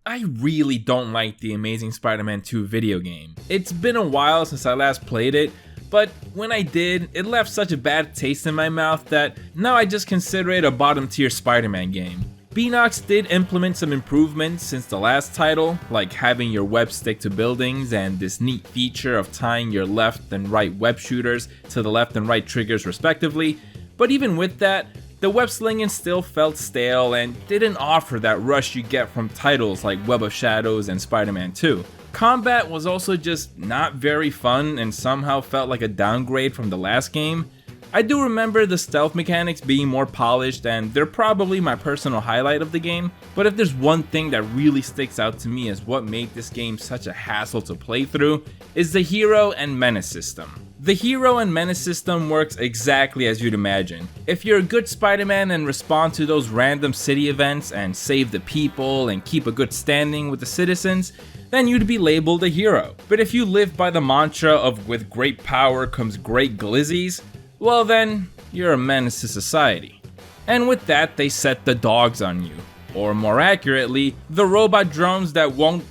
I really don't like the Amazing Spider-Man 2 video game. It's been a while since I last played it, but when I did, it left such a bad taste in my mouth that now I just consider it a bottom tier Spider-Man game. Beanox did implement some improvements since the last title, like having your web stick to buildings and this neat feature of tying your left and right web shooters to the left and right triggers respectively, but even with that, the web slinging still felt stale and didn't offer that rush you get from titles like Web of Shadows and Spider-Man 2. Combat was also just not very fun and somehow felt like a downgrade from the last game. I do remember the stealth mechanics being more polished and they're probably my personal highlight of the game, but if there's one thing that really sticks out to me as what made this game such a hassle to play through, is the hero and menace system. The hero and menace system works exactly as you'd imagine. If you're a good Spider-Man and respond to those random city events and save the people and keep a good standing with the citizens, then you'd be labeled a hero. But if you live by the mantra of with great power comes great glizzies, well then, you're a menace to society. And with that, they set the dogs on you. Or more accurately, the robot drones that won't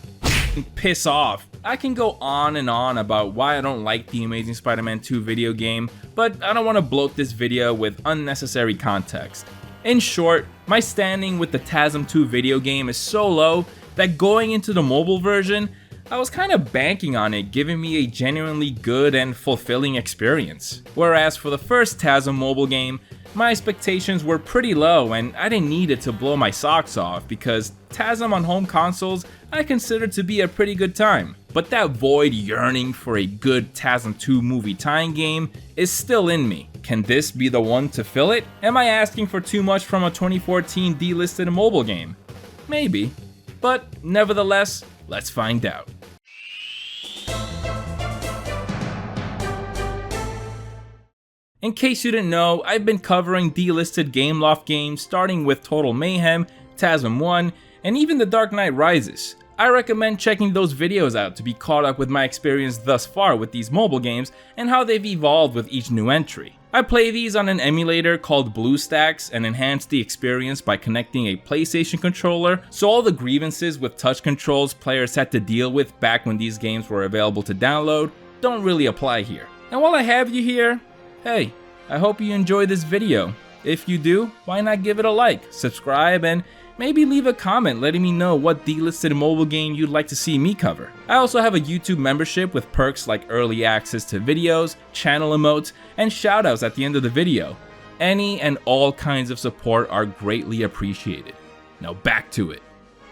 piss off. I can go on and on about why I don't like the Amazing Spider-Man 2 video game, but I don't want to bloat this video with unnecessary context. In short, my standing with the TASM 2 video game is so low that going into the mobile version, I was kind of banking on it giving me a genuinely good and fulfilling experience. Whereas for the first TASM mobile game, my expectations were pretty low and I didn't need it to blow my socks off because TASM on home consoles I consider to be a pretty good time. But that void yearning for a good TASM 2 movie tie-in game is still in me. Can this be the one to fill it? Am I asking for too much from a 2014 delisted mobile game? Maybe. But nevertheless, let's find out. In case you didn't know, I've been covering delisted Gameloft games starting with Total Mayhem, TASM 1, and even The Dark Knight Rises. I recommend checking those videos out to be caught up with my experience thus far with these mobile games and how they've evolved with each new entry. I play these on an emulator called BlueStacks and enhance the experience by connecting a PlayStation controller, so all the grievances with touch controls players had to deal with back when these games were available to download don't really apply here. And while I have you here, hey, I hope you enjoyed this video. If you do, why not give it a like, subscribe, and maybe leave a comment letting me know what delisted mobile game you'd like to see me cover. I also have a YouTube membership with perks like early access to videos, channel emotes, and shoutouts at the end of the video. Any and all kinds of support are greatly appreciated. Now back to it.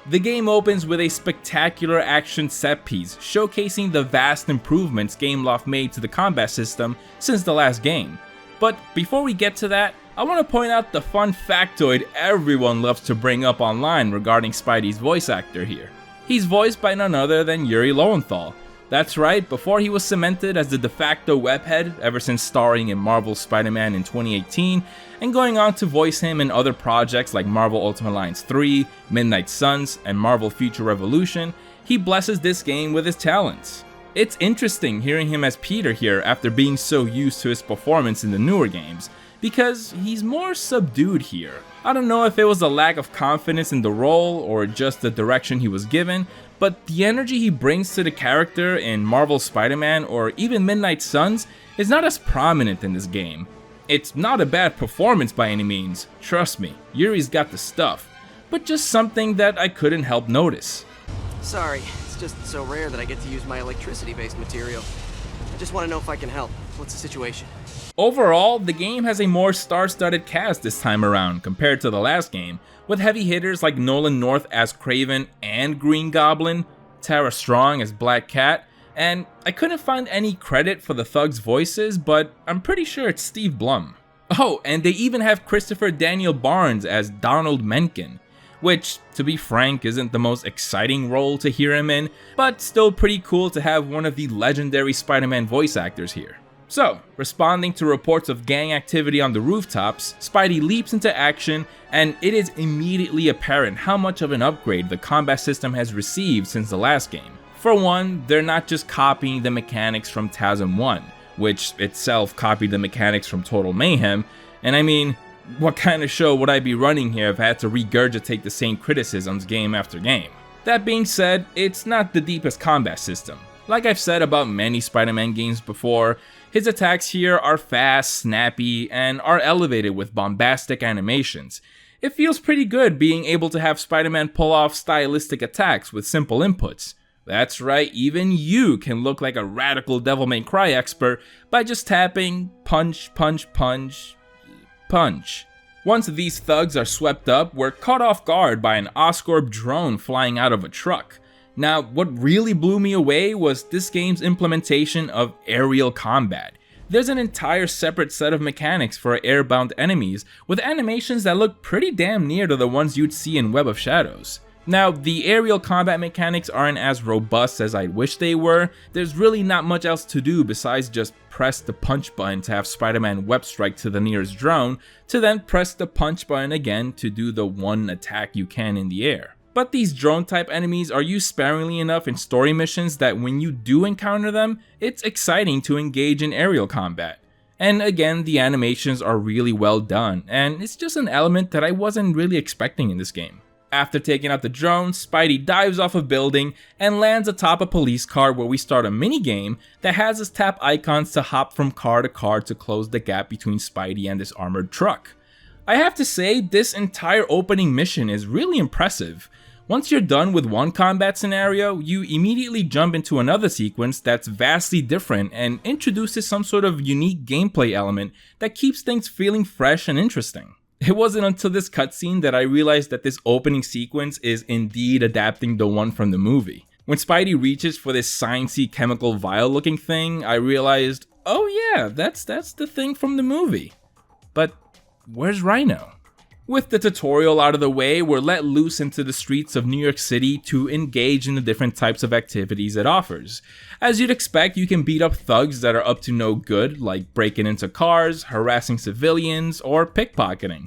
The game opens with a spectacular action set piece showcasing the vast improvements Gameloft made to the combat system since the last game. But before we get to that, I want to point out the fun factoid everyone loves to bring up online regarding Spidey's voice actor here. He's voiced by none other than Yuri Lowenthal. That's right, before he was cemented as the de facto webhead ever since starring in Marvel's Spider-Man in 2018, and going on to voice him in other projects like Marvel Ultimate Alliance 3, Midnight Suns, and Marvel Future Revolution, he blesses this game with his talents. It's interesting hearing him as Peter here after being so used to his performance in the newer games, because he's more subdued here. I don't know if it was a lack of confidence in the role or just the direction he was given, but the energy he brings to the character in Marvel's Spider-Man or even Midnight Suns is not as prominent in this game. It's not a bad performance by any means, trust me, Yuri's got the stuff, but just something that I couldn't help notice. Sorry, it's just so rare that I get to use my electricity-based material. I just want to know if I can help. What's the situation? Overall, the game has a more star-studded cast this time around compared to the last game, with heavy hitters like Nolan North as Kraven and Green Goblin, Tara Strong as Black Cat, and I couldn't find any credit for the thugs' voices, but I'm pretty sure it's Steve Blum. Oh, and they even have Christopher Daniel Barnes as Donald Mencken, which, to be frank, isn't the most exciting role to hear him in, but still pretty cool to have one of the legendary Spider-Man voice actors here. So, responding to reports of gang activity on the rooftops, Spidey leaps into action, and it is immediately apparent how much of an upgrade the combat system has received since the last game. For one, they're not just copying the mechanics from TASM 1, which itself copied the mechanics from Total Mayhem, and I mean, what kind of show would I be running here if I had to regurgitate the same criticisms game after game? That being said, it's not the deepest combat system. Like I've said about many Spider-Man games before, his attacks here are fast, snappy, and are elevated with bombastic animations. It feels pretty good being able to have Spider-Man pull off stylistic attacks with simple inputs. That's right, even you can look like a radical Devil May Cry expert by just tapping punch, punch, punch, punch. Once these thugs are swept up, we're caught off guard by an Oscorp drone flying out of a truck. Now, what really blew me away was this game's implementation of aerial combat. There's an entire separate set of mechanics for airbound enemies, with animations that look pretty damn near to the ones you'd see in Web of Shadows. Now, the aerial combat mechanics aren't as robust as I wish they were. There's really not much else to do besides just press the punch button to have Spider-Man web strike to the nearest drone, to then press the punch button again to do the one attack you can in the air. But these drone type enemies are used sparingly enough in story missions that when you do encounter them, it's exciting to engage in aerial combat. And again, the animations are really well done, and it's just an element that I wasn't really expecting in this game. After taking out the drone, Spidey dives off a building and lands atop a police car where we start a mini-game that has us tap icons to hop from car to car to close the gap between Spidey and this armored truck. I have to say, this entire opening mission is really impressive. Once you're done with one combat scenario, you immediately jump into another sequence that's vastly different and introduces some sort of unique gameplay element that keeps things feeling fresh and interesting. It wasn't until this cutscene that I realized that this opening sequence is indeed adapting the one from the movie. When Spidey reaches for this sciencey chemical vial looking thing, I realized, oh yeah, that's the thing from the movie. But where's Rhino? With the tutorial out of the way, we're let loose into the streets of New York City to engage in the different types of activities it offers. As you'd expect, you can beat up thugs that are up to no good, like breaking into cars, harassing civilians, or pickpocketing.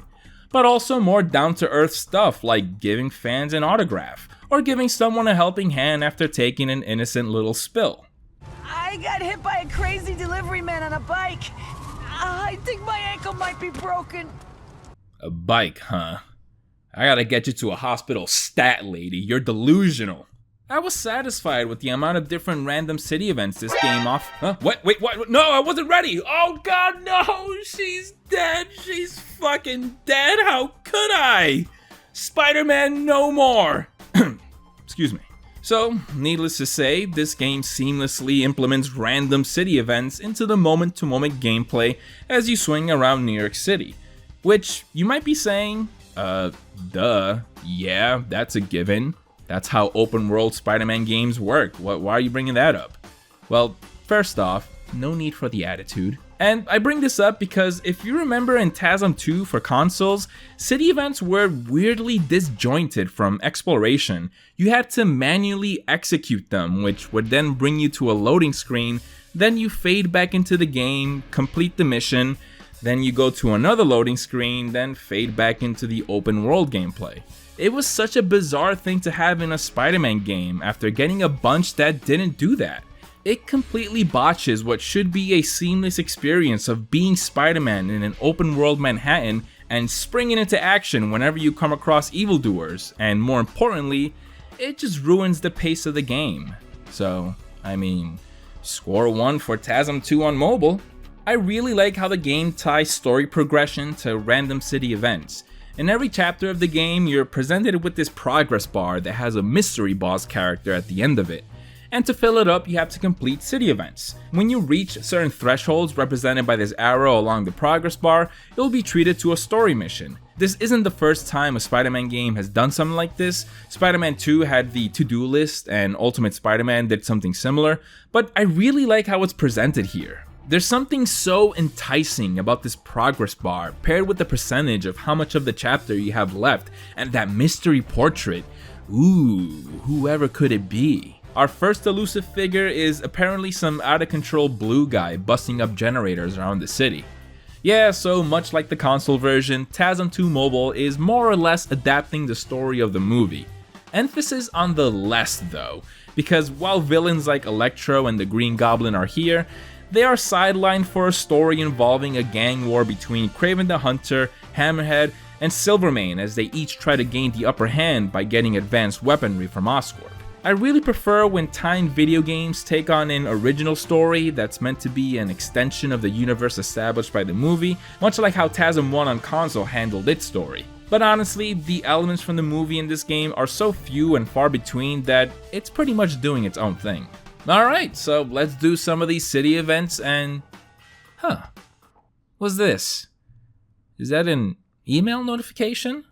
But also more down-to-earth stuff like giving fans an autograph, or giving someone a helping hand after taking an innocent little spill. I got hit by a crazy delivery man on a bike. I think my ankle might be broken. A bike, huh? I gotta get you to a hospital stat, lady. You're delusional. I was satisfied with the amount of different random city events this game off. Huh? Wait, what? No, I wasn't ready. Oh god, no! She's dead. She's fucking dead. How could I? Spider-Man no more. Excuse me. So, needless to say, this game seamlessly implements random city events into the moment-to-moment gameplay as you swing around New York City. Which, you might be saying, duh, yeah, that's a given. That's how open world Spider-Man games work. Why are you bringing that up? Well, first off, no need for the attitude. And I bring this up because if you remember in TASM 2 for consoles, city events were weirdly disjointed from exploration. You had to manually execute them, which would then bring you to a loading screen, then you fade back into the game, complete the mission, then you go to another loading screen, then fade back into the open world gameplay. It was such a bizarre thing to have in a Spider-Man game after getting a bunch that didn't do that. It completely botches what should be a seamless experience of being Spider-Man in an open world Manhattan and springing into action whenever you come across evildoers, and more importantly, it just ruins the pace of the game. So, I mean, score 1 for TASM 2 on mobile. I really like how the game ties story progression to random city events. In every chapter of the game, you're presented with this progress bar that has a mystery boss character at the end of it. And to fill it up, you have to complete city events. When you reach certain thresholds represented by this arrow along the progress bar, you'll be treated to a story mission. This isn't the first time a Spider-Man game has done something like this. Spider-Man 2 had the to-do list, and Ultimate Spider-Man did something similar, but I really like how it's presented here. There's something so enticing about this progress bar, paired with the percentage of how much of the chapter you have left, and that mystery portrait. Ooh, whoever could it be? Our first elusive figure is apparently some out-of-control blue guy busting up generators around the city. Yeah, so much like the console version, TASM 2 Mobile is more or less adapting the story of the movie. Emphasis on the less though, because while villains like Electro and the Green Goblin are here, they are sidelined for a story involving a gang war between Kraven the Hunter, Hammerhead, and Silvermane as they each try to gain the upper hand by getting advanced weaponry from Oscorp. I really prefer when timed video games take on an original story that's meant to be an extension of the universe established by the movie, much like how TASM 1 on console handled its story. But honestly, the elements from the movie in this game are so few and far between that it's pretty much doing its own thing. Alright, so let's do some of these city events and... What's this? Is that an email notification?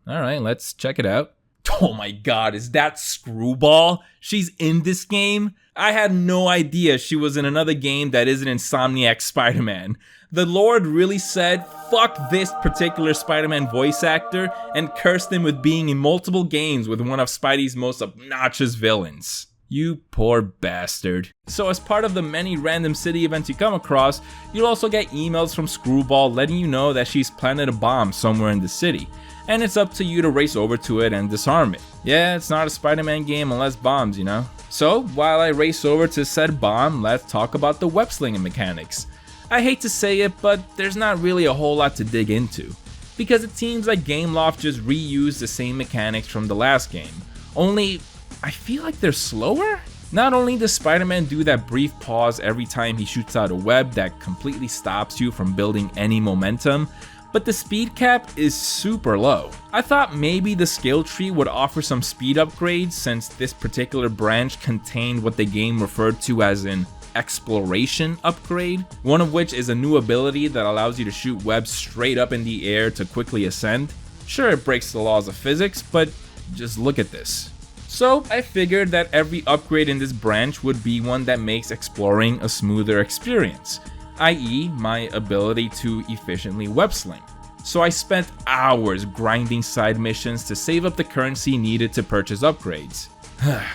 Alright, let's check it out. Oh my god, is that Screwball? She's in this game? I had no idea she was in another game that isn't Insomniac Spider-Man. The Lord really said, fuck this particular Spider-Man voice actor, and cursed him with being in multiple games with one of Spidey's most obnoxious villains. You poor bastard. So as part of the many random city events you come across, you'll also get emails from Screwball letting you know that she's planted a bomb somewhere in the city, and it's up to you to race over to it and disarm it. Yeah, it's not a Spider-Man game unless bombs, you know? So while I race over to said bomb, let's talk about the web slinging mechanics. I hate to say it, but there's not really a whole lot to dig into, because it seems like Gameloft just reused the same mechanics from the last game, only I feel like they're slower? Not only does Spider-Man do that brief pause every time he shoots out a web that completely stops you from building any momentum, but the speed cap is super low. I thought maybe the skill tree would offer some speed upgrades since this particular branch contained what the game referred to as an exploration upgrade, one of which is a new ability that allows you to shoot webs straight up in the air to quickly ascend. Sure, it breaks the laws of physics, but just look at this. So I figured that every upgrade in this branch would be one that makes exploring a smoother experience, i.e. my ability to efficiently web sling. So I spent hours grinding side missions to save up the currency needed to purchase upgrades.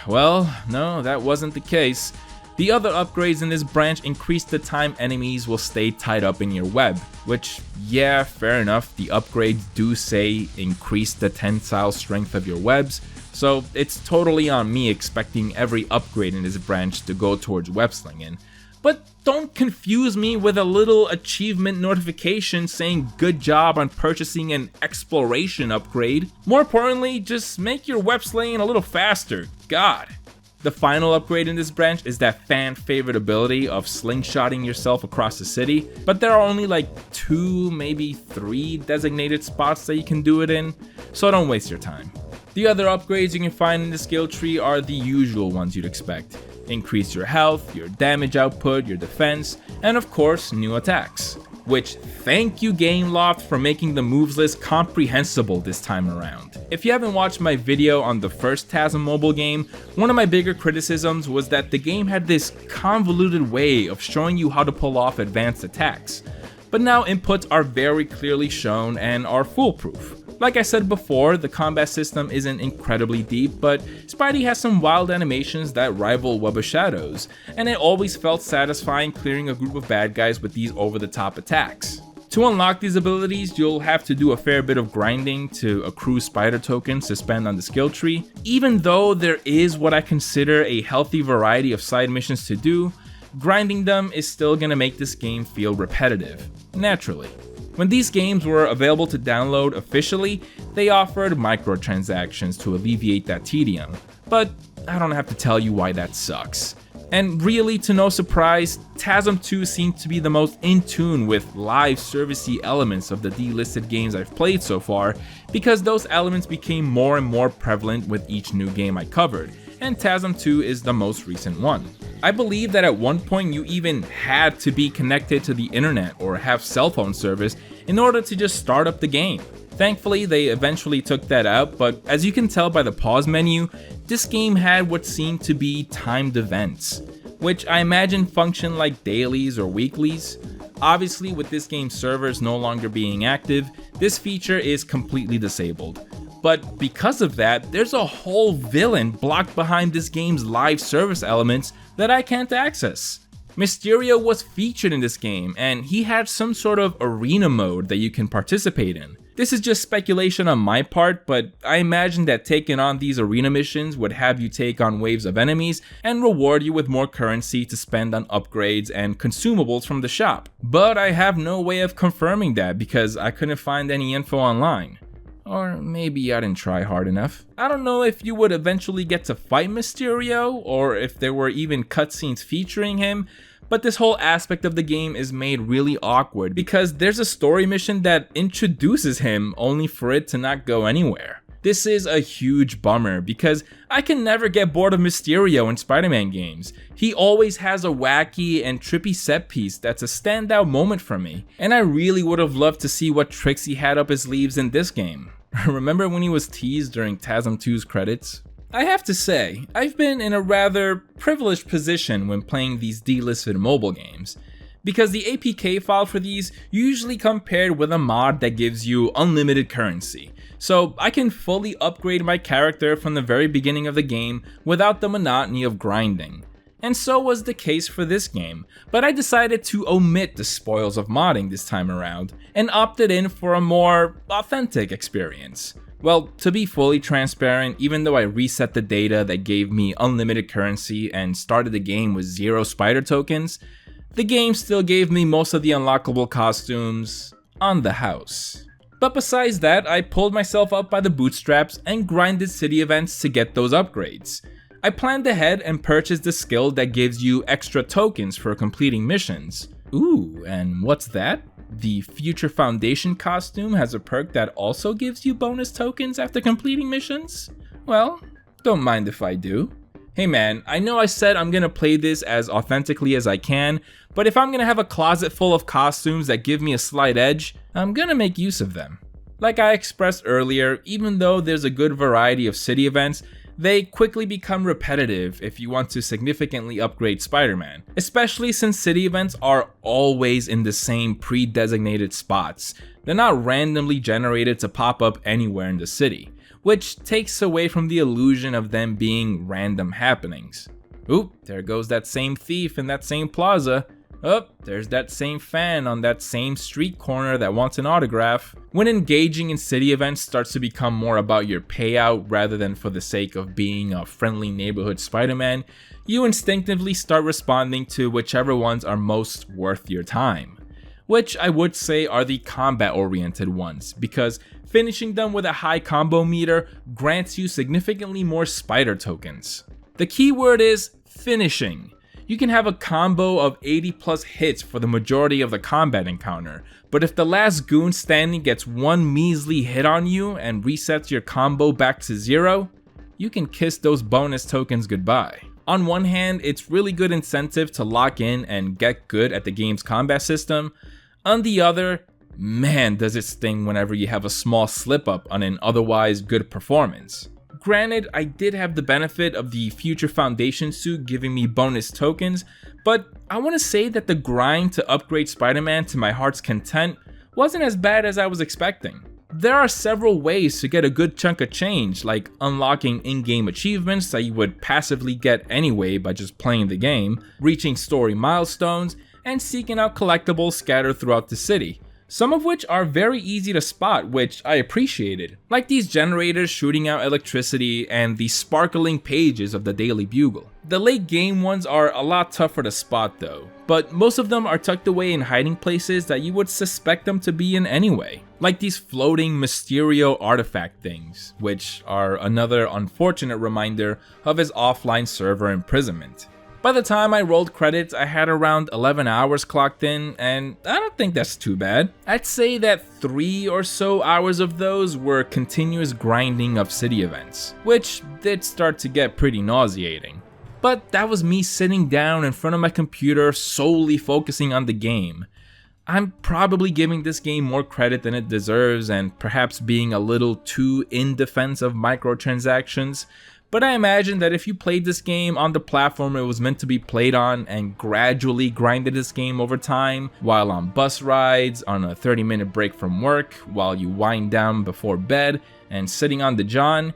Well, no, that wasn't the case. The other upgrades in this branch increase the time enemies will stay tied up in your web, which, yeah, fair enough, the upgrades do say increase the tensile strength of your webs, so it's totally on me expecting every upgrade in this branch to go towards web slinging. But don't confuse me with a little achievement notification saying good job on purchasing an exploration upgrade. More importantly, just make your web slinging a little faster, God. The final upgrade in this branch is that fan favorite ability of slingshotting yourself across the city, but there are only like 2, maybe 3 designated spots that you can do it in, so don't waste your time. The other upgrades you can find in the skill tree are the usual ones you'd expect. Increase your health, your damage output, your defense, and of course, new attacks. Which, thank you Gameloft for making the moves list comprehensible this time around. If you haven't watched my video on the first TASM mobile game, one of my bigger criticisms was that the game had this convoluted way of showing you how to pull off advanced attacks. But now inputs are very clearly shown and are foolproof. Like I said before, the combat system isn't incredibly deep, but Spidey has some wild animations that rival Web of Shadows, and it always felt satisfying clearing a group of bad guys with these over-the-top attacks. To unlock these abilities, you'll have to do a fair bit of grinding to accrue spider tokens to spend on the skill tree. Even though there is what I consider a healthy variety of side missions to do, grinding them is still gonna make this game feel repetitive, naturally. When these games were available to download officially, they offered microtransactions to alleviate that tedium, but I don't have to tell you why that sucks. And really, to no surprise, TASM 2 seemed to be the most in tune with live servicey elements of the delisted games I've played so far, because those elements became more and more prevalent with each new game I covered, and TASM 2 is the most recent one. I believe that at one point you even had to be connected to the internet or have cell phone service in order to just start up the game. Thankfully, they eventually took that out, but as you can tell by the pause menu, this game had what seemed to be timed events, which I imagine function like dailies or weeklies. Obviously, with this game's servers no longer being active, this feature is completely disabled. But because of that, there's a whole villain blocked behind this game's live service elements that I can't access. Mysterio was featured in this game, and he had some sort of arena mode that you can participate in. This is just speculation on my part, but I imagine that taking on these arena missions would have you take on waves of enemies and reward you with more currency to spend on upgrades and consumables from the shop. But I have no way of confirming that because I couldn't find any info online. Or maybe I didn't try hard enough. I don't know if you would eventually get to fight Mysterio, or if there were even cutscenes featuring him, but this whole aspect of the game is made really awkward because there's a story mission that introduces him only for it to not go anywhere. This is a huge bummer because I can never get bored of Mysterio in Spider-Man games. He always has a wacky and trippy set piece that's a standout moment for me, and I really would have loved to see what tricks he had up his sleeves in this game. Remember when he was teased during TASM 2's credits? I have to say, I've been in a rather privileged position when playing these delisted mobile games, because the APK file for these usually come paired with a mod that gives you unlimited currency, so I can fully upgrade my character from the very beginning of the game without the monotony of grinding. And so was the case for this game, but I decided to omit the spoils of modding this time around and opted in for a more authentic experience. Well, to be fully transparent, even though I reset the data that gave me unlimited currency and started the game with 0 spider tokens, the game still gave me most of the unlockable costumes on the house. But besides that, I pulled myself up by the bootstraps and grinded city events to get those upgrades. I planned ahead and purchased the skill that gives you extra tokens for completing missions. Ooh, and what's that? The Future Foundation costume has a perk that also gives you bonus tokens after completing missions? Well, don't mind if I do. Hey man, I know I said I'm gonna play this as authentically as I can, but if I'm gonna have a closet full of costumes that give me a slight edge, I'm gonna make use of them. Like I expressed earlier, even though there's a good variety of city events, they quickly become repetitive if you want to significantly upgrade Spider-Man, especially since city events are always in the same pre-designated spots. They're not randomly generated to pop up anywhere in the city, which takes away from the illusion of them being random happenings. Oop, there goes that same thief in that same plaza. Oh, there's that same fan on that same street corner that wants an autograph. When engaging in city events starts to become more about your payout rather than for the sake of being a friendly neighborhood Spider-Man, you instinctively start responding to whichever ones are most worth your time. Which I would say are the combat-oriented ones, because finishing them with a high combo meter grants you significantly more spider tokens. The key word is finishing. You can have a combo of 80 plus hits for the majority of the combat encounter, but if the last goon standing gets one measly hit on you and resets your combo back to 0, you can kiss those bonus tokens goodbye. On one hand, it's really good incentive to lock in and get good at the game's combat system. On the other, man does it sting whenever you have a small slip up on an otherwise good performance. Granted, I did have the benefit of the Future Foundation suit giving me bonus tokens, but I want to say that the grind to upgrade Spider-Man to my heart's content wasn't as bad as I was expecting. There are several ways to get a good chunk of change, like unlocking in-game achievements that you would passively get anyway by just playing the game, reaching story milestones, and seeking out collectibles scattered throughout the city. Some of which are very easy to spot, which I appreciated, like these generators shooting out electricity and the sparkling pages of the Daily Bugle. The late game ones are a lot tougher to spot though, but most of them are tucked away in hiding places that you would suspect them to be in anyway, like these floating Mysterio artifact things, which are another unfortunate reminder of his offline server imprisonment. By the time I rolled credits, I had around 11 hours clocked in, and I don't think that's too bad. I'd say that 3 or so hours of those were continuous grinding of city events, which did start to get pretty nauseating. But that was me sitting down in front of my computer solely focusing on the game. I'm probably giving this game more credit than it deserves and perhaps being a little too in defense of microtransactions, but I imagine that if you played this game on the platform it was meant to be played on and gradually grinded this game over time, while on bus rides, on a 30-minute break from work, while you wind down before bed, and sitting on the john,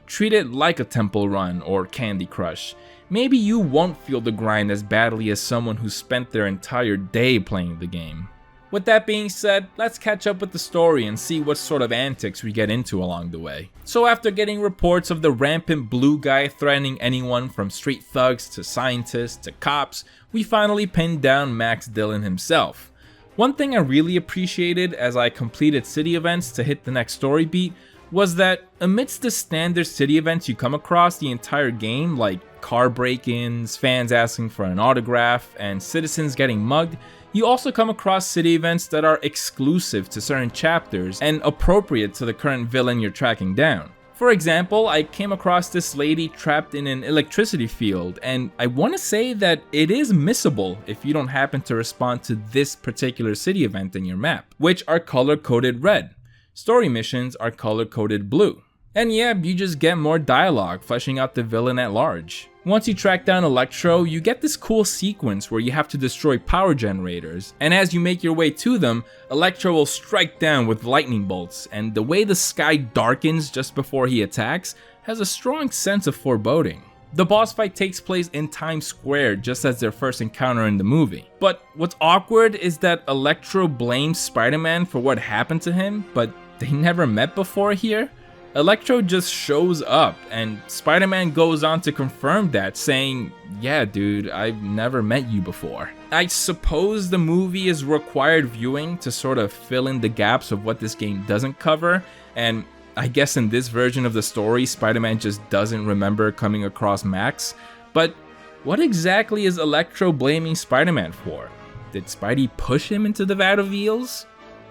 treat it like a Temple Run or Candy Crush. Maybe you won't feel the grind as badly as someone who spent their entire day playing the game. With that being said, let's catch up with the story and see what sort of antics we get into along the way. So after getting reports of the rampant blue guy threatening anyone from street thugs to scientists to cops, we finally pinned down Max Dillon himself. One thing I really appreciated as I completed city events to hit the next story beat was that amidst the standard city events you come across the entire game, like car break-ins, fans asking for an autograph, and citizens getting mugged, you also come across city events that are exclusive to certain chapters and appropriate to the current villain you're tracking down. For example, I came across this lady trapped in an electricity field, and I want to say that it is missable if you don't happen to respond to this particular city event in your map, which are color-coded red. Story missions are color-coded blue. And yeah, you just get more dialogue fleshing out the villain at large. Once you track down Electro, you get this cool sequence where you have to destroy power generators, and as you make your way to them, Electro will strike down with lightning bolts, and the way the sky darkens just before he attacks has a strong sense of foreboding. The boss fight takes place in Times Square just as their first encounter in the movie. But what's awkward is that Electro blames Spider-Man for what happened to him, but they never met before here. Electro just shows up, and Spider-Man goes on to confirm that, saying, "Yeah dude, I've never met you before." I suppose the movie is required viewing to sort of fill in the gaps of what this game doesn't cover, and I guess in this version of the story, Spider-Man just doesn't remember coming across Max. But what exactly is Electro blaming Spider-Man for? Did Spidey push him into the vat of eels?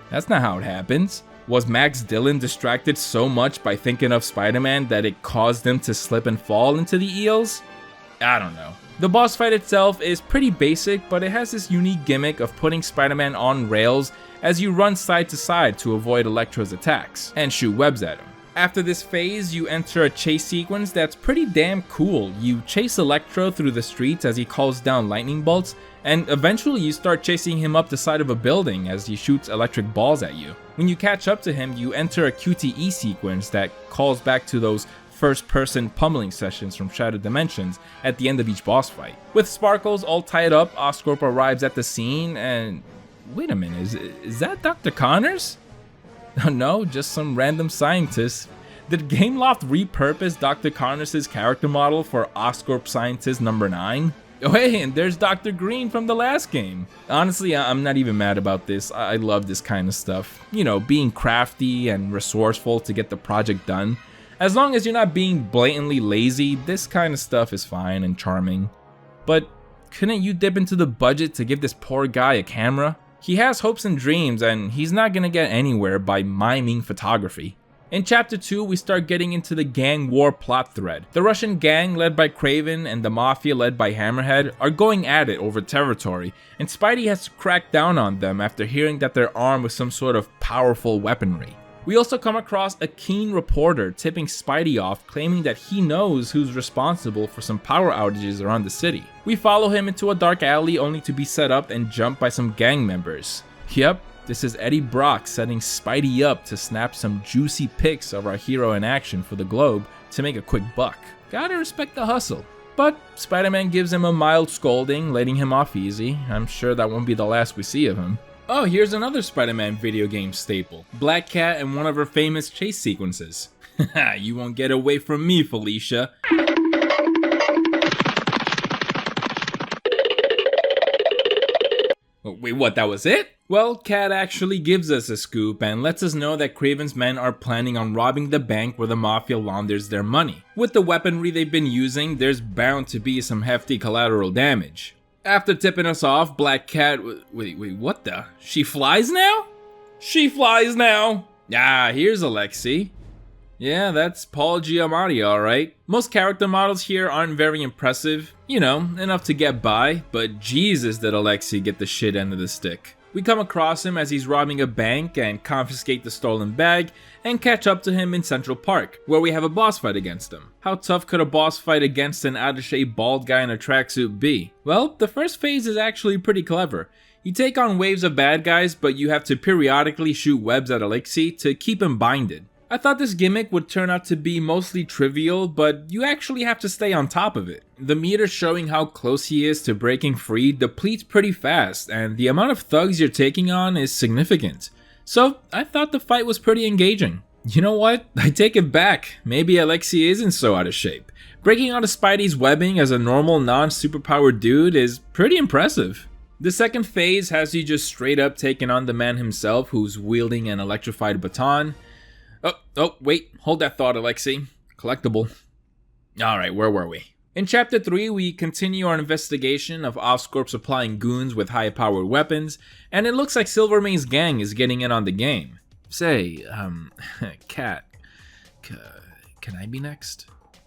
That's not how it happens. Was Max Dillon distracted so much by thinking of Spider-Man that it caused him to slip and fall into the eels? I don't know. The boss fight itself is pretty basic, but it has this unique gimmick of putting Spider-Man on rails as you run side to side to avoid Electro's attacks and shoot webs at him. After this phase, you enter a chase sequence that's pretty damn cool. You chase Electro through the streets as he calls down lightning bolts, and eventually you start chasing him up the side of a building as he shoots electric balls at you. When you catch up to him, you enter a QTE sequence that calls back to those first-person pummeling sessions from Shattered Dimensions at the end of each boss fight. With Sparkles all tied up, Oscorp arrives at the scene and... wait a minute, is that Dr. Connors? No, just some random scientist. Did Gameloft repurpose Dr. Connors' character model for Oscorp Scientist number 9? Oh hey, and there's Dr. Green from the last game. Honestly, I'm not even mad about this. I love this kind of stuff. You know, being crafty and resourceful to get the project done. As long as you're not being blatantly lazy, this kind of stuff is fine and charming. But couldn't you dip into the budget to give this poor guy a camera? He has hopes and dreams, and he's not gonna get anywhere by miming photography. In Chapter 2, we start getting into the gang war plot thread. The Russian gang led by Kraven and the Mafia led by Hammerhead are going at it over territory, and Spidey has to crack down on them after hearing that they're armed with some sort of powerful weaponry. We also come across a keen reporter tipping Spidey off, claiming that he knows who's responsible for some power outages around the city. We follow him into a dark alley only to be set up and jumped by some gang members. Yep, this is Eddie Brock setting Spidey up to snap some juicy pics of our hero in action for the Globe to make a quick buck. Gotta respect the hustle. But Spider-Man gives him a mild scolding, letting him off easy. I'm sure that won't be the last we see of him. Oh, here's another Spider-Man video game staple. Black Cat and one of her famous chase sequences. Haha, you won't get away from me, Felicia. Wait, what, that was it? Well, Cat actually gives us a scoop and lets us know that Kraven's men are planning on robbing the bank where the Mafia launders their money. With the weaponry they've been using, there's bound to be some hefty collateral damage. After tipping us off, Black Cat... Wait, what the? She flies now? She flies now! Ah, here's Alexei. Yeah, that's Paul Giamatti, alright. Most character models here aren't very impressive. You know, enough to get by, but Jesus did Alexei get the shit end of the stick. We come across him as he's robbing a bank and confiscate the stolen bag, and catch up to him in Central Park, where we have a boss fight against him. How tough could a boss fight against an out-of-shape bald guy in a tracksuit be? Well, the first phase is actually pretty clever. You take on waves of bad guys, but you have to periodically shoot webs at Alexei to keep him binded. I thought this gimmick would turn out to be mostly trivial, but you actually have to stay on top of it. The meter showing how close he is to breaking free depletes pretty fast, and the amount of thugs you're taking on is significant. So I thought the fight was pretty engaging. You know what? I take it back. Maybe Alexei isn't so out of shape. Breaking out of Spidey's webbing as a normal non-superpowered dude is pretty impressive. The second phase has you just straight up taking on the man himself who's wielding an electrified baton. Oh, wait, hold that thought, Alexei. Collectible. Alright, where were we? In Chapter 3, we continue our investigation of Oscorp supplying goons with high-powered weapons, and it looks like Silvermane's gang is getting in on the game. Say, Cat, can I be next?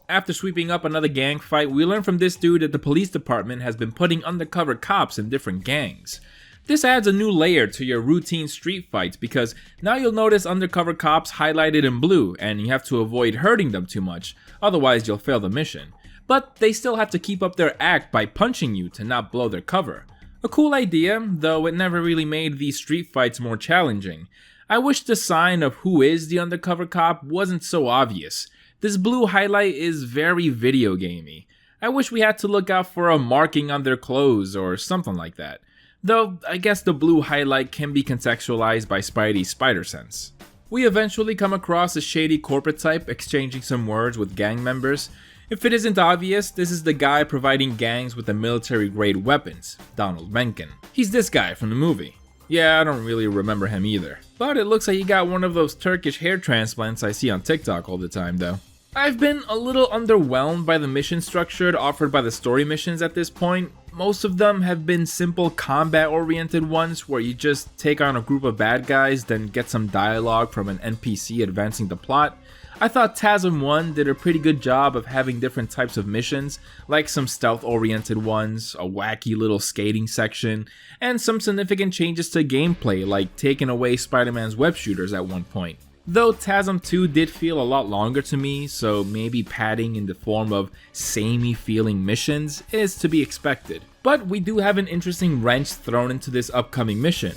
After sweeping up another gang fight, we learn from this dude that the police department has been putting undercover cops in different gangs. This adds a new layer to your routine street fights because now you'll notice undercover cops highlighted in blue and you have to avoid hurting them too much, otherwise you'll fail the mission. But they still have to keep up their act by punching you to not blow their cover. A cool idea, though it never really made these street fights more challenging. I wish the sign of who is the undercover cop wasn't so obvious. This blue highlight is very video gamey. I wish we had to look out for a marking on their clothes or something like that. Though, I guess the blue highlight can be contextualized by Spidey's spider sense. We eventually come across a shady corporate type exchanging some words with gang members. If it isn't obvious, this is the guy providing gangs with the military-grade weapons, Donald Mencken. He's this guy from the movie. Yeah, I don't really remember him either. But it looks like he got one of those Turkish hair transplants I see on TikTok all the time though. I've been a little underwhelmed by the mission structure offered by the story missions at this point. Most of them have been simple combat-oriented ones where you just take on a group of bad guys, then get some dialogue from an NPC advancing the plot. I thought TASM 1 did a pretty good job of having different types of missions, like some stealth-oriented ones, a wacky little skating section, and some significant changes to gameplay like taking away Spider-Man's web shooters at one point. Though TASM 2 did feel a lot longer to me, so maybe padding in the form of samey feeling missions is to be expected. But we do have an interesting wrench thrown into this upcoming mission.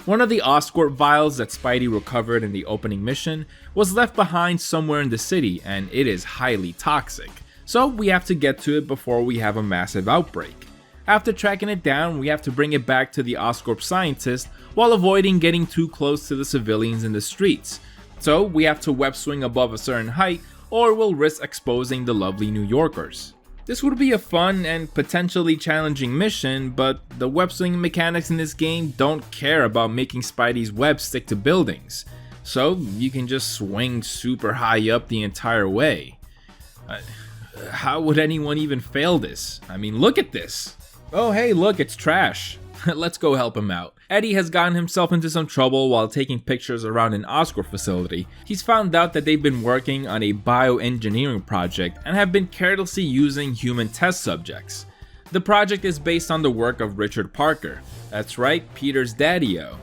One of the Oscorp vials that Spidey recovered in the opening mission was left behind somewhere in the city and it is highly toxic. So we have to get to it before we have a massive outbreak. After tracking it down, we have to bring it back to the Oscorp scientist while avoiding getting too close to the civilians in the streets. So we have to web swing above a certain height or we'll risk exposing the lovely New Yorkers. This would be a fun and potentially challenging mission, but the web swinging mechanics in this game don't care about making Spidey's web stick to buildings. So you can just swing super high up the entire way. How would anyone even fail this? I mean, look at this. Oh hey, look, it's Trash. Let's go help him out. Eddie has gotten himself into some trouble while taking pictures around an Oscorp facility. He's found out that they've been working on a bioengineering project and have been carelessly using human test subjects. The project is based on the work of Richard Parker. That's right, Peter's daddy-o.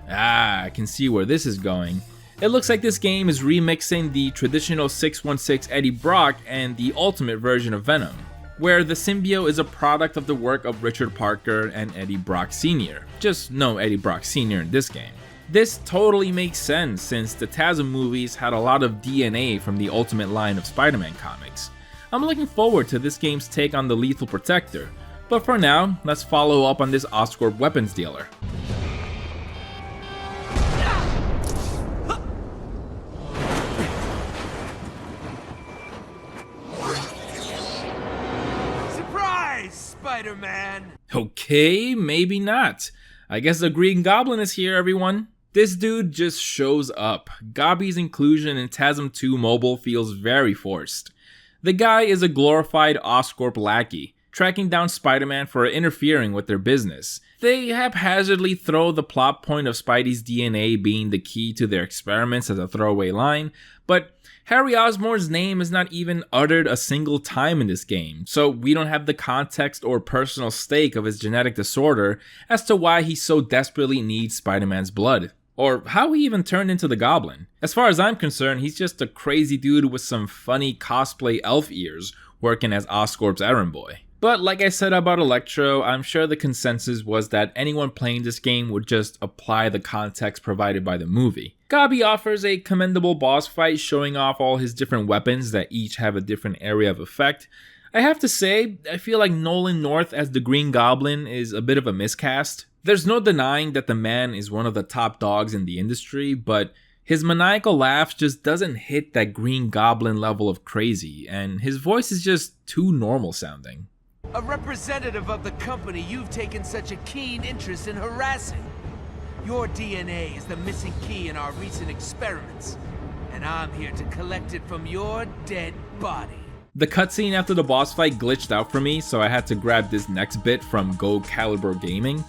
I can see where this is going. It looks like this game is remixing the traditional 616 Eddie Brock and the ultimate version of Venom, where the symbiote is a product of the work of Richard Parker and Eddie Brock Sr. Just no Eddie Brock Sr. in this game. This totally makes sense since the TASM movies had a lot of DNA from the Ultimate line of Spider-Man comics. I'm looking forward to this game's take on the Lethal Protector, but for now, let's follow up on this Oscorp weapons dealer. Spider-Man! Okay, maybe not. I guess the Green Goblin is here, everyone. This dude just shows up. Gobby's inclusion in TASM 2 Mobile feels very forced. The guy is a glorified Oscorp lackey, tracking down Spider-Man for interfering with their business. They haphazardly throw the plot point of Spidey's DNA being the key to their experiments as a throwaway line, but Harry Osborn's name is not even uttered a single time in this game, so we don't have the context or personal stake of his genetic disorder as to why he so desperately needs Spider-Man's blood, or how he even turned into the Goblin. As far as I'm concerned, he's just a crazy dude with some funny cosplay elf ears working as Oscorp's errand boy. But like I said about Electro, I'm sure the consensus was that anyone playing this game would just apply the context provided by the movie. Gobby offers a commendable boss fight showing off all his different weapons that each have a different area of effect. I have to say, I feel like Nolan North as the Green Goblin is a bit of a miscast. There's no denying that the man is one of the top dogs in the industry, but his maniacal laugh just doesn't hit that Green Goblin level of crazy, and his voice is just too normal sounding. a representative of the company you've taken such a keen interest in harassing. Your DNA is the missing key in our recent experiments, and I'm here to collect it from your dead body. The cutscene after the boss fight glitched out for me, so I had to grab this next bit from Gold Caliber Gaming.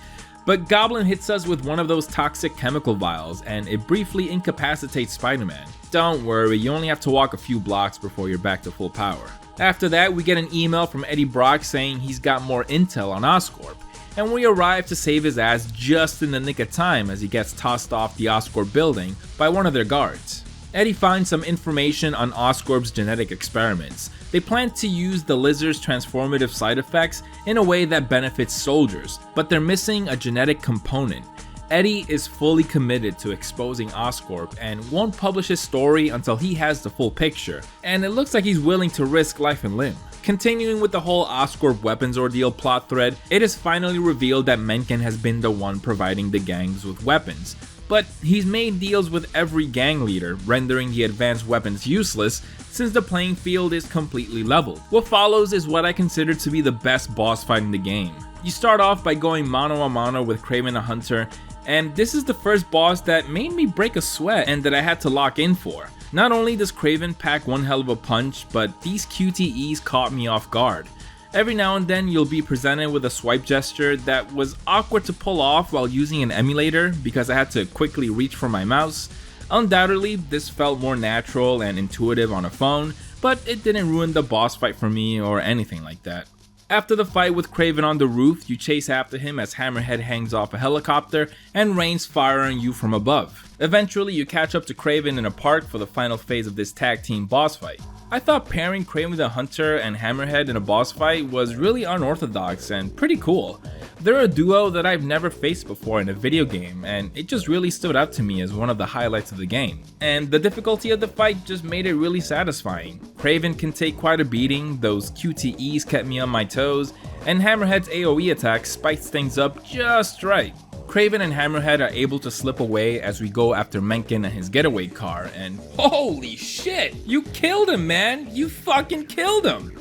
But Goblin hits us with one of those toxic chemical vials, and it briefly incapacitates Spider-Man. Don't worry, you only have to walk a few blocks before you're back to full power. After that, we get an email from Eddie Brock saying he's got more intel on Oscorp, and we arrive to save his ass just in the nick of time as he gets tossed off the Oscorp building by one of their guards. Eddie finds some information on Oscorp's genetic experiments. They plan to use the lizard's transformative side effects in a way that benefits soldiers, but they're missing a genetic component. Eddie is fully committed to exposing Oscorp and won't publish his story until he has the full picture, and it looks like he's willing to risk life and limb. Continuing with the whole Oscorp weapons ordeal plot thread, it is finally revealed that Mencken has been the one providing the gangs with weapons. But he's made deals with every gang leader, rendering the advanced weapons useless since the playing field is completely leveled. What follows is what I consider to be the best boss fight in the game. You start off by going mano a mano with Kraven the Hunter, and this is the first boss that made me break a sweat and that I had to lock in for. Not only does Kraven pack one hell of a punch, but these QTEs caught me off guard. Every now and then you'll be presented with a swipe gesture that was awkward to pull off while using an emulator because I had to quickly reach for my mouse. Undoubtedly, this felt more natural and intuitive on a phone, but it didn't ruin the boss fight for me or anything like that. After the fight with Kraven on the roof, you chase after him as Hammerhead hangs off a helicopter and rains fire on you from above. Eventually, you catch up to Kraven in a park for the final phase of this tag team boss fight. I thought pairing Kraven the Hunter and Hammerhead in a boss fight was really unorthodox and pretty cool. They're a duo that I've never faced before in a video game, and it just really stood out to me as one of the highlights of the game. And the difficulty of the fight just made it really satisfying. Kraven can take quite a beating, those QTEs kept me on my toes, and Hammerhead's AoE attack spikes things up just right. Kraven and Hammerhead are able to slip away as we go after Mencken and his getaway car, and holy shit, you killed him, man! You fucking killed him!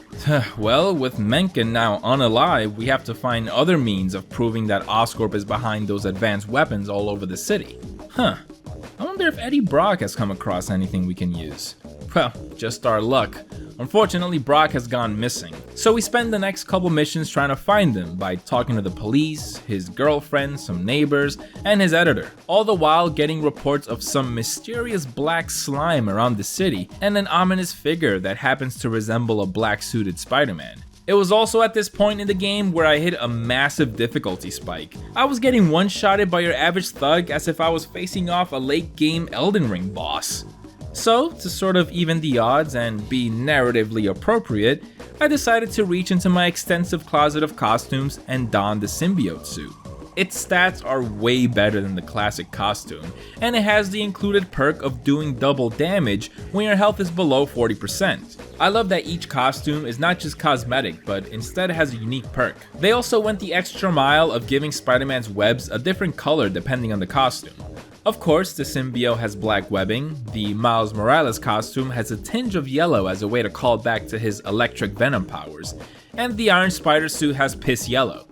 Well, with Mencken now unalive, we have to find other means of proving that Oscorp is behind those advanced weapons all over the city. I wonder if Eddie Brock has come across anything we can use. Well, just our luck. Unfortunately, Brock has gone missing, so we spend the next couple missions trying to find him by talking to the police, his girlfriend, some neighbors, and his editor, all the while getting reports of some mysterious black slime around the city and an ominous figure that happens to resemble a black-suited Spider-Man. It was also at this point in the game where I hit a massive difficulty spike. I was getting one-shotted by your average thug as if I was facing off a late-game Elden Ring boss. So, to sort of even the odds and be narratively appropriate, I decided to reach into my extensive closet of costumes and don the symbiote suit. Its stats are way better than the classic costume, and it has the included perk of doing double damage when your health is below 40%. I love that each costume is not just cosmetic, but instead has a unique perk. They also went the extra mile of giving Spider-Man's webs a different color depending on the costume. Of course, the symbiote has black webbing, the Miles Morales costume has a tinge of yellow as a way to call back to his electric venom powers, and the Iron Spider suit has piss yellow.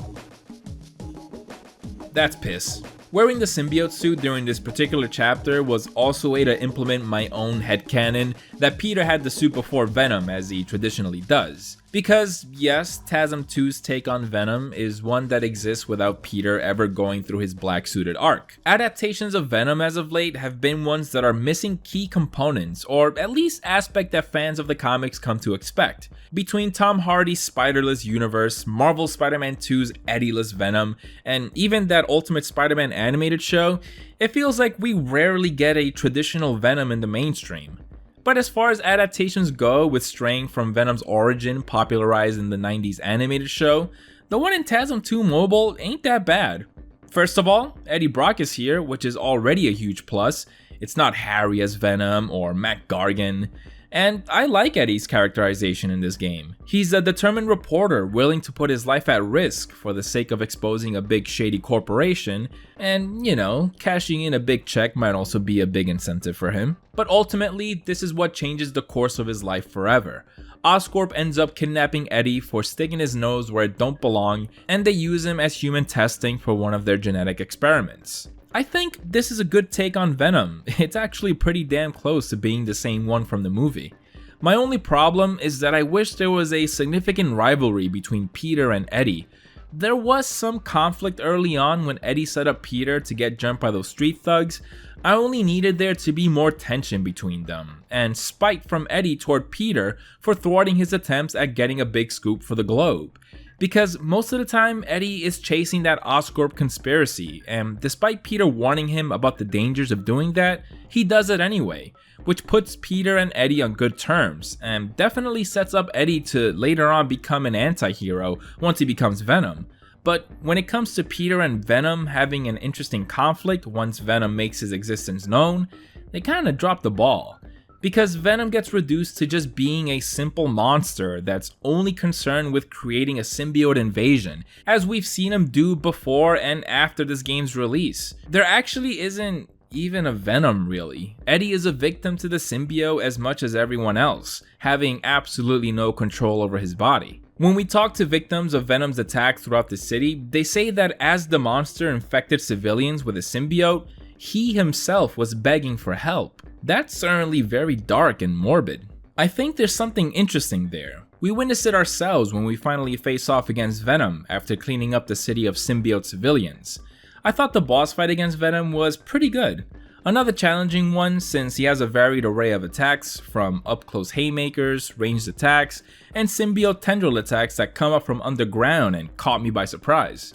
That's piss. Wearing the symbiote suit during this particular chapter was also a way to implement my own headcanon that Peter had the suit before Venom as he traditionally does. Because yes, TASM 2's take on Venom is one that exists without Peter ever going through his black suited arc. Adaptations of Venom as of late have been ones that are missing key components, or at least aspect that fans of the comics come to expect. Between Tom Hardy's Spider-less universe, Marvel Spider-Man 2's Eddie-less Venom, and even that Ultimate Spider-Man animated show, it feels like we rarely get a traditional Venom in the mainstream. But as far as adaptations go, with straying from Venom's origin popularized in the 90s animated show, the one in TASM 2 Mobile ain't that bad. First of all, Eddie Brock is here, which is already a huge plus. It's not Harry as Venom or Matt Gargan. And I like Eddie's characterization in this game. He's a determined reporter willing to put his life at risk for the sake of exposing a big shady corporation, and you know, cashing in a big check might also be a big incentive for him. But ultimately, this is what changes the course of his life forever. Oscorp ends up kidnapping Eddie for sticking his nose where it don't belong, and they use him as human testing for one of their genetic experiments. I think this is a good take on Venom. It's actually pretty damn close to being the same one from the movie. My only problem is that I wish there was a significant rivalry between Peter and Eddie. There was some conflict early on when Eddie set up Peter to get jumped by those street thugs. I only needed there to be more tension between them, and spite from Eddie toward Peter for thwarting his attempts at getting a big scoop for the Globe. Because most of the time, Eddie is chasing that Oscorp conspiracy, and despite Peter warning him about the dangers of doing that, he does it anyway, which puts Peter and Eddie on good terms, and definitely sets up Eddie to later on become an anti-hero once he becomes Venom. But when it comes to Peter and Venom having an interesting conflict once Venom makes his existence known, they kinda drop the ball. Because Venom gets reduced to just being a simple monster that's only concerned with creating a symbiote invasion, as we've seen him do before and after this game's release. There actually isn't even a Venom really. Eddie is a victim to the symbiote as much as everyone else, having absolutely no control over his body. When we talk to victims of Venom's attack throughout the city, they say that as the monster infected civilians with a symbiote, he himself was begging for help. That's certainly very dark and morbid. I think there's something interesting there. We witnessed it ourselves when we finally face off against Venom after cleaning up the city of symbiote civilians. I thought the boss fight against Venom was pretty good. Another challenging one since he has a varied array of attacks, from up-close haymakers, ranged attacks, and symbiote tendril attacks that come up from underground and caught me by surprise.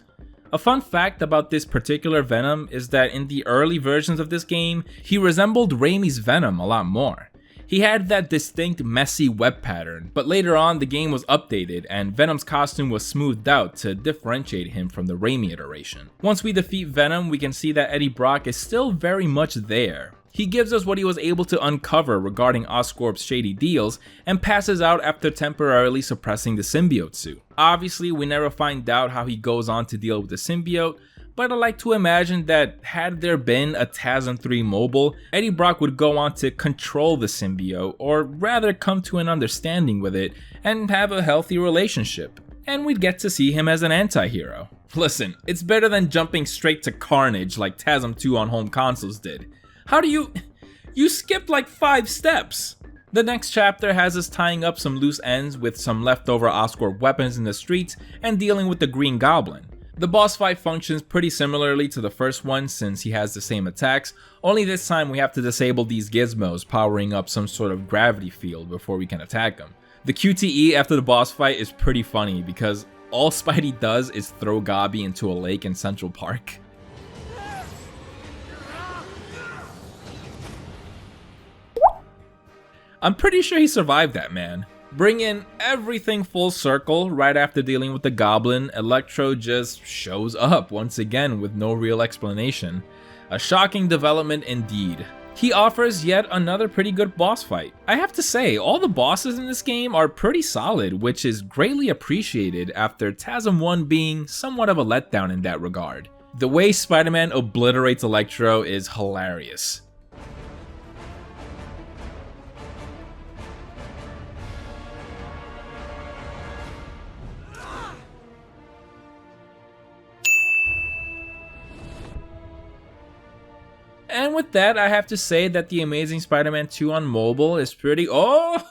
A fun fact about this particular Venom is that in the early versions of this game, he resembled Raimi's Venom a lot more. He had that distinct messy web pattern, but later on the game was updated and Venom's costume was smoothed out to differentiate him from the Raimi iteration. Once we defeat Venom, we can see that Eddie Brock is still very much there. He gives us what he was able to uncover regarding Oscorp's shady deals and passes out after temporarily suppressing the symbiote suit. Obviously, we never find out how he goes on to deal with the symbiote, but I like to imagine that had there been a TASM 3 mobile, Eddie Brock would go on to control the symbiote, or rather come to an understanding with it and have a healthy relationship. And we'd get to see him as an anti-hero. Listen, it's better than jumping straight to carnage like TASM 2 on home consoles did. How do you skipped like 5 steps. The next chapter has us tying up some loose ends with some leftover Oscorp weapons in the streets and dealing with the Green Goblin. The boss fight functions pretty similarly to the first one since he has the same attacks, only this time we have to disable these gizmos powering up some sort of gravity field before we can attack him. The QTE after the boss fight is pretty funny because all Spidey does is throw Gobby into a lake in Central Park. I'm pretty sure he survived that, man. Bring in everything full circle, right after dealing with the Goblin, Electro just shows up once again with no real explanation. A shocking development indeed. He offers yet another pretty good boss fight. I have to say, all the bosses in this game are pretty solid, which is greatly appreciated after TASM 1 being somewhat of a letdown in that regard. The way Spider-Man obliterates Electro is hilarious. And with that, I have to say that The Amazing Spider-Man 2 on mobile is pretty— oh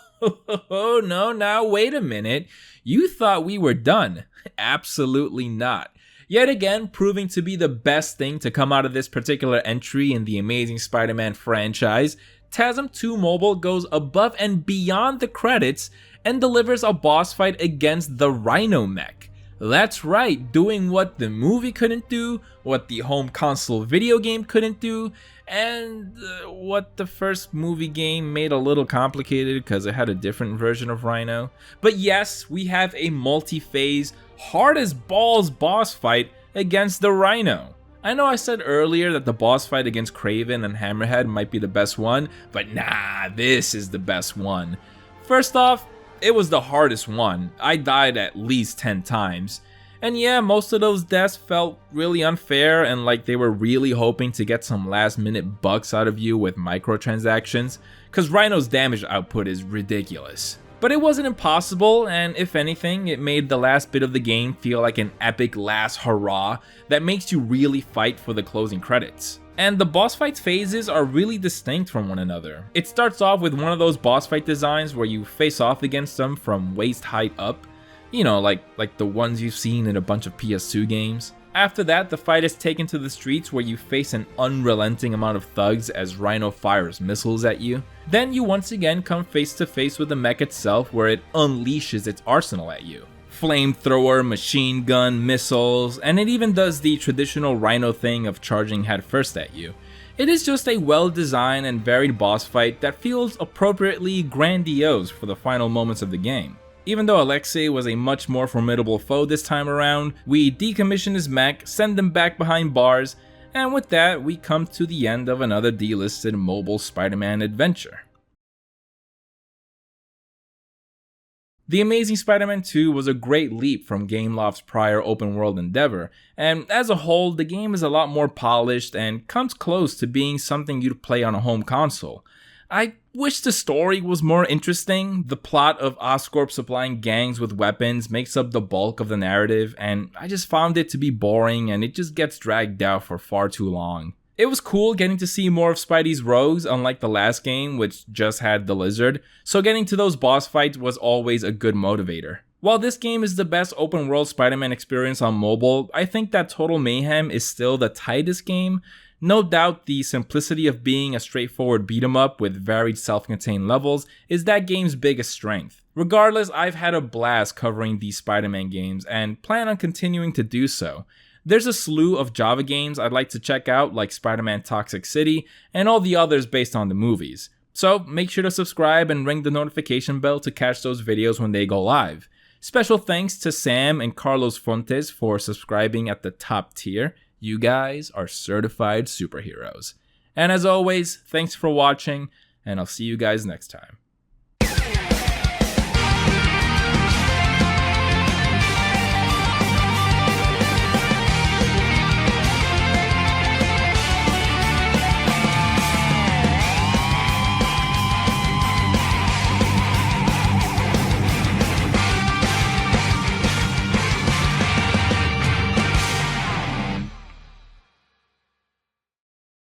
no, now wait a minute. You thought we were done. Absolutely not. Yet again, proving to be the best thing to come out of this particular entry in the Amazing Spider-Man franchise, TASM 2 Mobile goes above and beyond the credits and delivers a boss fight against the Rhino Mech. That's right, doing what the movie couldn't do, what the home console video game couldn't do, and what the first movie game made a little complicated because it had a different version of Rhino. But yes, we have a multi-phase, hard as balls boss fight against the Rhino. I know I said earlier that the boss fight against Kraven and Hammerhead might be the best one, but nah, this is the best one. First off, it was the hardest one. I died at least 10 times. And yeah, most of those deaths felt really unfair and like they were really hoping to get some last minute bucks out of you with microtransactions, cause Rhino's damage output is ridiculous. But it wasn't impossible, and if anything, it made the last bit of the game feel like an epic last hurrah that makes you really fight for the closing credits. And the boss fight phases are really distinct from one another. It starts off with one of those boss fight designs where you face off against them from waist height up, you know, like the ones you've seen in a bunch of PS2 games. After that, the fight is taken to the streets where you face an unrelenting amount of thugs as Rhino fires missiles at you. Then you once again come face to face with the mech itself where it unleashes its arsenal at you. Flamethrower, machine gun, missiles, and it even does the traditional Rhino thing of charging headfirst at you. It is just a well-designed and varied boss fight that feels appropriately grandiose for the final moments of the game. Even though Alexei was a much more formidable foe this time around, we decommission his mech, send him back behind bars, and with that, we come to the end of another delisted mobile Spider-Man adventure. The Amazing Spider-Man 2 was a great leap from Gameloft's prior open-world endeavor, and as a whole, the game is a lot more polished and comes close to being something you'd play on a home console. I wish the story was more interesting. The plot of Oscorp supplying gangs with weapons makes up the bulk of the narrative, and I just found it to be boring and it just gets dragged out for far too long. It was cool getting to see more of Spidey's rogues, unlike the last game, which just had the Lizard, so getting to those boss fights was always a good motivator. While this game is the best open world Spider-Man experience on mobile, I think that Total Mayhem is still the tightest game. No doubt the simplicity of being a straightforward beat 'em up with varied self-contained levels is that game's biggest strength. Regardless, I've had a blast covering these Spider-Man games and plan on continuing to do so. There's a slew of Java games I'd like to check out, like Spider-Man Toxic City and all the others based on the movies. So make sure to subscribe and ring the notification bell to catch those videos when they go live. Special thanks to Sam and Carlos Fontes for subscribing at the top tier. You guys are certified superheroes. And as always, thanks for watching, and I'll see you guys next time.